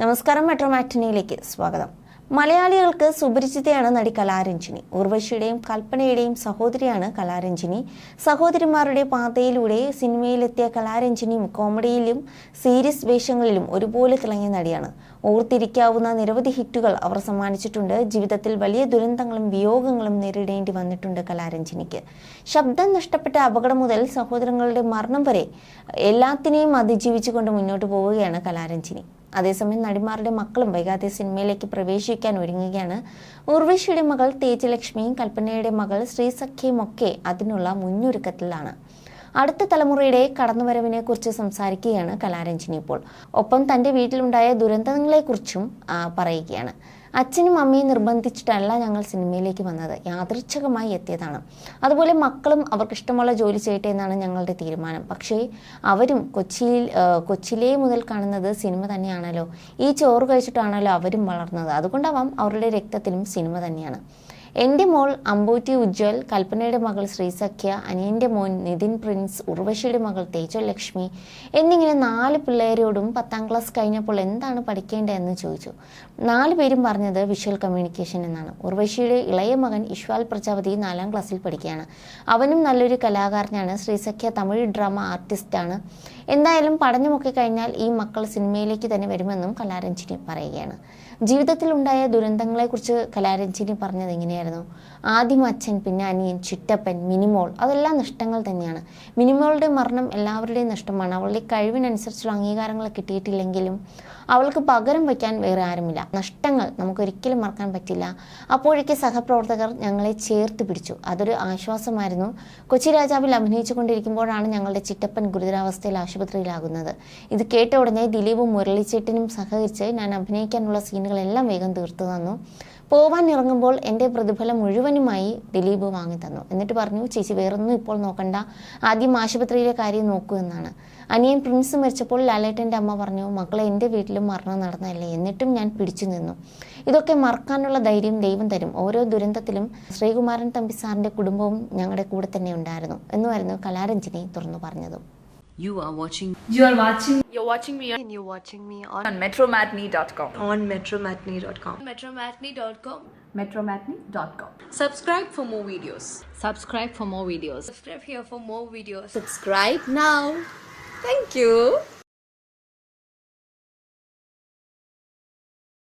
നമസ്കാരം, മെട്രോ മാറ്റിനിയിലേക്ക് സ്വാഗതം. മലയാളികൾക്ക് സുപരിചിതയാണ് നടി കലാരഞ്ജിനി. ഉർവശിയുടെയും കൽപ്പനയുടെയും സഹോദരിയാണ് കലാരഞ്ജിനി. സഹോദരിമാരുടെ പാതയിലൂടെ സിനിമയിലെത്തിയ കലാരഞ്ജിനി കോമഡിയിലും സീരിയസ് വേഷങ്ങളിലും ഒരുപോലെ തിളങ്ങിയ നടിയാണ്. ഓർത്തിരിക്കാവുന്ന നിരവധി ഹിറ്റുകൾ അവർ സമ്മാനിച്ചിട്ടുണ്ട്. ജീവിതത്തിൽ വലിയ ദുരന്തങ്ങളും വിയോഗങ്ങളും നേരിടേണ്ടി വന്നിട്ടുണ്ട് കലാരഞ്ജിനിക്ക്. ശബ്ദം നഷ്ടപ്പെട്ട അപകടം മുതൽ സഹോദരങ്ങളുടെ മരണം വരെ എല്ലാത്തിനെയും അതിജീവിച്ചുകൊണ്ട് മുന്നോട്ട് പോവുകയാണ് കലാരഞ്ജിനി. അതേസമയം നടിമാരുടെ മക്കളും വൈകാതെ സിനിമയിലേക്ക് പ്രവേശിക്കാൻ ഒരുങ്ങുകയാണ്. ഉർവശിയുടെ മകൾ തേജലക്ഷ്മിയും കൽപ്പനയുടെ മകൾ ശ്രീസഖ്യയും ഒക്കെ അതിനുള്ള മുന്നൊരുക്കത്തിലാണ്. അടുത്ത തലമുറയുടെ കടന്നുവരവിനെ കുറിച്ച് സംസാരിക്കുകയാണ് കലാരഞ്ജിനി ഇപ്പോൾ. ഒപ്പം തൻ്റെ വീട്ടിലുണ്ടായ ദുരന്തങ്ങളെക്കുറിച്ചും പറയുകയാണ്. അച്ഛനും അമ്മയും നിർബന്ധിച്ചിട്ടല്ല ഞങ്ങൾ സിനിമയിലേക്ക് വന്നത്, യാദൃച്ഛികമായി എത്തിയതാണ്. അതുപോലെ മക്കളും അവർക്കിഷ്ടമുള്ള ജോലി ചെയ്യട്ടെ എന്നാണ് ഞങ്ങളുടെ തീരുമാനം. പക്ഷേ അവരും കൊച്ചിയിലേ മുതൽ കാണുന്നത് സിനിമ തന്നെയാണല്ലോ. ഈ ചോറ് കഴിച്ചിട്ടാണല്ലോ അവരും വളർന്നത്. അതുകൊണ്ടാവാം അവരുടെ രക്തത്തിലും സിനിമ തന്നെയാണ്. എൻ്റെ മോൾ അമ്പൂറ്റി ഉജ്ജ്വൽ, കൽപ്പനയുടെ മകൾ ശ്രീസഖ്യ, അനിയൻ്റെ മോൻ നിതിൻ പ്രിൻസ്, ഉർവശിയുടെ മകൾ തേജലക്ഷ്മി എന്നിങ്ങനെ 4 പിള്ളേരോടും 10ാം ക്ലാസ് കഴിഞ്ഞപ്പോൾ എന്താണ് പഠിക്കേണ്ടതെന്ന് ചോദിച്ചു. 4 പേരും പറഞ്ഞത് വിഷ്വൽ കമ്മ്യൂണിക്കേഷൻ എന്നാണ്. ഉർവശിയുടെ ഇളയ മകൻ ഇഷ്വാൽ പ്രജാപതി 4ാം ക്ലാസ്സിൽ പഠിക്കുകയാണ്. അവനും നല്ലൊരു കലാകാരനാണ്. ശ്രീസഖ്യ തമിഴ് ഡ്രാമ ആർട്ടിസ്റ്റാണ്. എന്തായാലും പഠനമൊക്കെ കഴിഞ്ഞാൽ ഈ മക്കൾ സിനിമയിലേക്ക് തന്നെ വരുമെന്നും കലാരഞ്ജിനി പറയുകയാണ്. ജീവിതത്തിൽ ഉണ്ടായ ദുരന്തങ്ങളെക്കുറിച്ച് കലാരഞ്ജിനി പറഞ്ഞത് ഇങ്ങനെയായിരുന്നു. ആദ്യം അച്ഛൻ, പിന്നെ അനിയൻ, ചിറ്റപ്പൻ, മിനിമോൾ, അതെല്ലാം നഷ്ടങ്ങൾ തന്നെയാണ്. മിനിമോളുടെ മരണം എല്ലാവരുടെയും നഷ്ടമാണ്. അവളുടെ കഴിവിനനുസരിച്ചുള്ള അംഗീകാരങ്ങൾ കിട്ടിയിട്ടില്ലെങ്കിലും അവൾക്ക് പകരം വയ്ക്കാൻ വേറെ ആരുമില്ല. നഷ്ടങ്ങൾ നമുക്കൊരിക്കലും മറക്കാൻ പറ്റില്ല. അപ്പോഴേക്ക് സഹപ്രവർത്തകർ ഞങ്ങളെ ചേർത്ത് പിടിച്ചു. അതൊരു ആശ്വാസമായിരുന്നു. കൊച്ചി രാജാവിൽ അഭിനയിച്ചു കൊണ്ടിരിക്കുമ്പോഴാണ് ഞങ്ങളുടെ ചിറ്റപ്പൻ ഗുരുതരാവസ്ഥയിൽ ആശുപത്രിയിലാകുന്നത്. ഇത് കേട്ട ഉടനെ ദിലീപും മുരളിച്ചേട്ടനും സഹകരിച്ച് ഞാൻ അഭിനയിക്കാനുള്ള സീനുകളെല്ലാം വേഗം തീർത്തു തന്നു. പോവാൻ ഇറങ്ങുമ്പോൾ എൻ്റെ പ്രതിഫലം മുഴുവനുമായി ദിലീപ് വാങ്ങി തന്നു. എന്നിട്ട് പറഞ്ഞു, ചേച്ചി വേറൊന്നും ഇപ്പോൾ നോക്കണ്ട, ആദ്യം ആശുപത്രിയിലെ കാര്യം നോക്കൂ എന്നാണ്. അനിയൻ പ്രിൻസ് മരിച്ചപ്പോൾ ലാലേട്ടൻ്റെ അമ്മ പറഞ്ഞു, മക്കളെ എൻ്റെ വീട്ടിലും മരണം നടന്നതല്ലേ, എന്നിട്ടും ഞാൻ പിടിച്ചു നിന്നു. ഇതൊക്കെ മറക്കാനുള്ള ധൈര്യം ദൈവം തരും. ഓരോ ദുരന്തത്തിലും ശ്രീകുമാരൻ തമ്പി സാറിൻ്റെ കുടുംബവും ഞങ്ങളുടെ കൂടെ തന്നെ ഉണ്ടായിരുന്നു എന്നുമായിരുന്നു കലാരഞ്ജിനി തുറന്നു പറഞ്ഞതും. You're watching me on metromatney.com. on metromatney.com. metromatney.com. Subscribe for more videos. Subscribe for more videos. Subscribe here for more videos. Subscribe now. Thank you.